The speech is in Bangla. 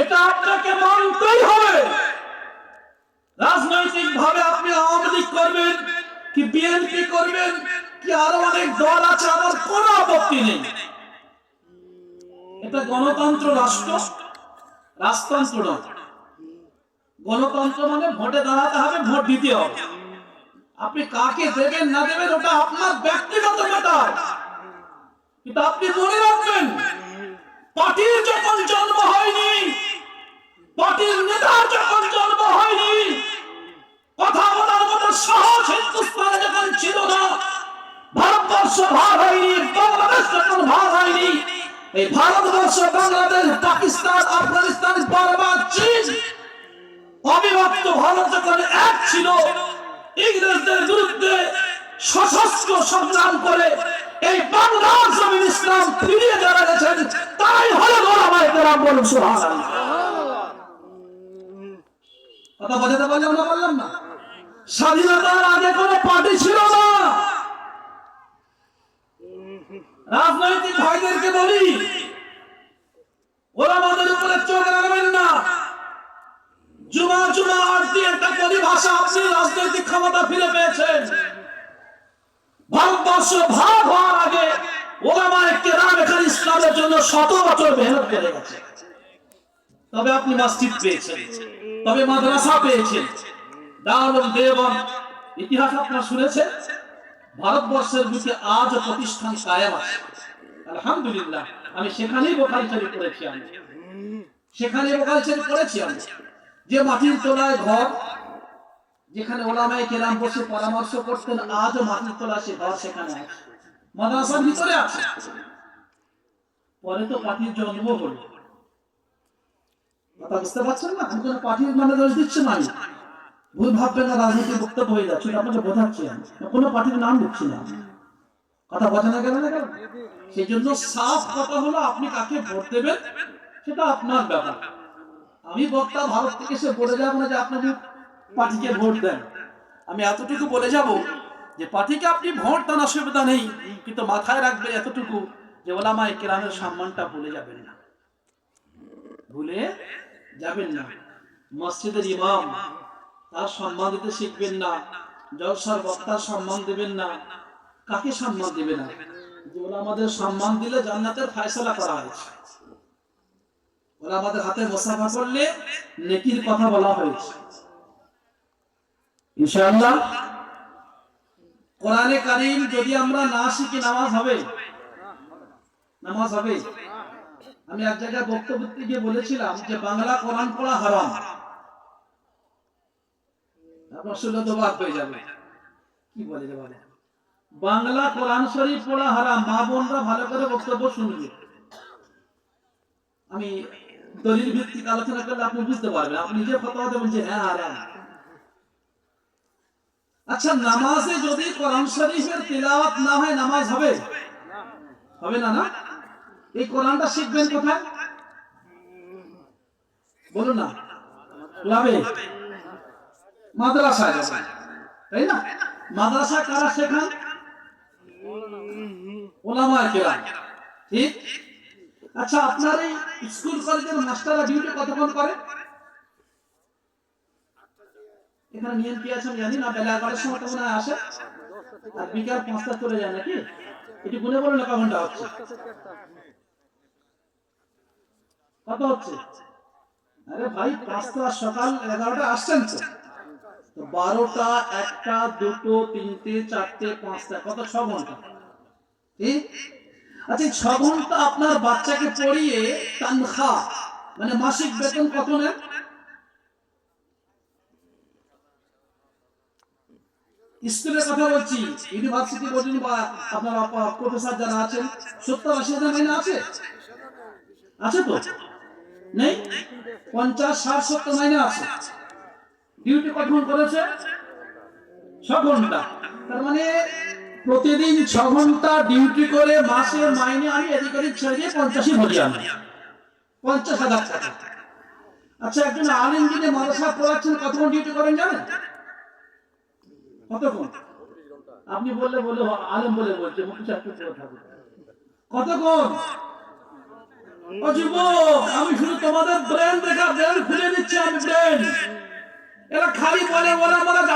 এটা আপনাকে মানতেই হবে। রাজনৈতিক ভাবে আপনি আওয়ামী লীগ করবেন কি বিএনপি করবেন কি আরো অনেক দল আছে, আমার কোনো আপত্তি নেই। এটা গণতন্ত্র রাষ্ট্র, রাজতন্ত্র নয়। গণতন্ত্র মানে ভোটে দাঁড়াতে হবে, ভোট দিতে হবে। আপনি কাকে দেবেন না দেবেন ওটা আপনার ব্যক্তিগত ব্যাপার, কিন্তু আপনি মনে রাখবেন পার্টির যখন জন্ম হয়নি, পার্টির নেতার যখন জন্ম হয়নি, কথা বলার মতো সাহস হিন্দুস্তানে যখন ছিল না, ভারতবর্ষ ভাগ হয়নি, বাংলাদেশ যখন ভাগ হয়নি, এই ভারতবর্ষ বাংলাদেশ পাকিস্তান আফগানিস্তান বারবার চীন অবিভক্ত ভারত যখন এক ছিল, ইংরেজদের বিরুদ্ধে সশস্ত্র সংগ্রাম করে এই বাংলার জমিন ইসলাম ফিরিয়ে যারা গেছেন তাই হলো ওলামায়ে কেরাম। বলুন সুবহানাল্লাহ। কথা বোঝাতে বললাম না? স্বাধীনতার আগে কোনো পার্টি ছিল না। রাজনৈতিক ভাইদেরকে বলি, ওলামাদের উপরে চোখ রাখবেন না। জুমা আরতি একটা পরিভাষা, আপনি রাজনৈতিক ক্ষমতা ফিরে পেয়েছেন। ভারতবর্ষ ভাগ হওয়ার আগে ওলামায়ে কেরাম এখানে ইসলামের জন্য 100 বছর মেহনত করে গেছে। তবে আপনি মসজিদ পেয়েছেন, তবে মাদ্রাসা পেয়েছেন, দারুল দেওবন্দ ইতিহাস আপনারা শুনেছেন। ভারতবর্ষের বুকে আজ প্রতিষ্ঠান কায়েম আছে, আলহামদুলিল্লাহ। আমি সেখানেই বোখারি শরীফ পড়েছি, আমি যে মাটির তলায় ঘর, যেখানে ওলামায়ে কেরাম বসে পরামর্শ করতেন, আজও মাটির তলায় সে ঘর সেখানে আছে, মাদ্রাসার ভিতরে আছে। পরে তো পার্টির জন্ম হলো। কথা বুঝতে পারছেন না? আমি কোনো পার্টির মানে দোষ দিচ্ছি না, ভুল ভাববেন না, রাজনীতির বক্তব্য হয়ে যাচ্ছে, আপনাকে বোঝাচ্ছি। আমি কোনো পার্টির নাম দিচ্ছি না। কথা বোঝানো গেল না? কেন? সেই জন্য সাফ কথা হলো, আপনি কাকে ভোট দেবেন সেটা আপনার ব্যাপার। আমি বক্তা ভারত থেকে সে বলে যাবো না যে আপনাকে পার্টিকে ভোট দেন। আমি এতটুকু বলে যাব যে পার্টিকে আপনি ভোট দেন, অসুবিধা নেই, কিন্তু মাথায় রাখবেন এতটুকু যে ওলামায়ে কেরামের সম্মানটা ভুলে যাবেন না, ভুলে যাবেন না। মসজিদের ইমাম তার সম্মান দিতে শিখবেন না, জলসার বক্তার সম্মান দেবেন না। কাকে সম্মান দেবে না? যে ওলামাদের সম্মান দিলে জান্নাতের ফয়সালা করা হয়েছে, ওলামাদের হাতে মুসাফা করলে নেকির কথা বলা হয়েছে। ইনশাআল্লাহ কোরআনে কারীম যদি আমরা না শিখি, নামাজ হবে? নামাজ হবে? আমি এক জায়গায় বক্তব্য দিতে গিয়ে বলেছিলাম যে বাংলা কোরআন পড়া হারাম। আপনার শুনলে তো বাদ হয়ে যাবে, কি বলে যে বলে বাংলা কোরআন শরীফ পড়া হারাম। মা বোনরা ভালো করে বক্তব্য শুনবে, আমি দলিল ভিত্তিক আলোচনা করলে আপনি বুঝতে পারবেন, আপনি নিজে ফতোয়া দেবেন যে হ্যাঁ হারাম। আচ্ছা, নামাজে যদি কোরআন শরীফের তিলাওয়াত না হয় নামাজ হবে? হবে না? না, এই কোরআনটা শিখবেন কোথায় বলুন না? ক্লাবে, মাদ্রাসায়, তাই না? মাদ্রাসা কারা শেখান? ওলামায়ে কেরাম, ঠিক? আচ্ছা, আপনার এই স্কুল কলেজের মাস্টাররা ডিউটি কতক্ষণ করে? এখানে নিয়ম কি আছে জানি না, বেলা 11টার সময় তো মনে হয় আসে, আর বিকাল 5টা চলে যায় নাকি? এটি গুনে বলুন না, ঘন্টা হচ্ছে? কত হচ্ছে? আরে ভাই, 5টা সকাল 11টা আসছেন তো 12টা 1টা 2টো 3টে 4টে 5টা, কত? 6 ঘন্টা, ঠিক? আচ্ছা, 6 ঘন্টা আপনার বাচ্চাকে পড়িয়ে তানখা মানে মাসিক বেতন কত নেন? স্কুলের কথা বলছি, ইউনিভার্সিটি বলুন বা আপনার প্রফেসর যারা আছেন, 70-80 হাজার মাইনে আছে? আছে তো? নেই? 50-60-70 মাইনে আছে। ডিউটি কতক্ষণ করেছে? 6 ঘন্টা। তার মানে প্রতিদিন 6 ঘন্টা ডিউটি করে মাসের মাইনে আমি এদিক ওদিক ছেড়ে দিয়ে 50ই ধরি, আমি 50,000 টাকা। আচ্ছা, একজন আলিম যিনি মাদ্রাসা পড়াচ্ছেন কতক্ষণ ডিউটি করেন জানেন? কতক্ষণ? আপনি বললে আলেম বলে বলছে, কতক্ষণ? ও যুবক, আমি শুধু তোমাদের ব্রেন দেখা ব্রেন খুলে দিচ্ছি আমি ব্রেন। এরা খালি বলে বলে আমরা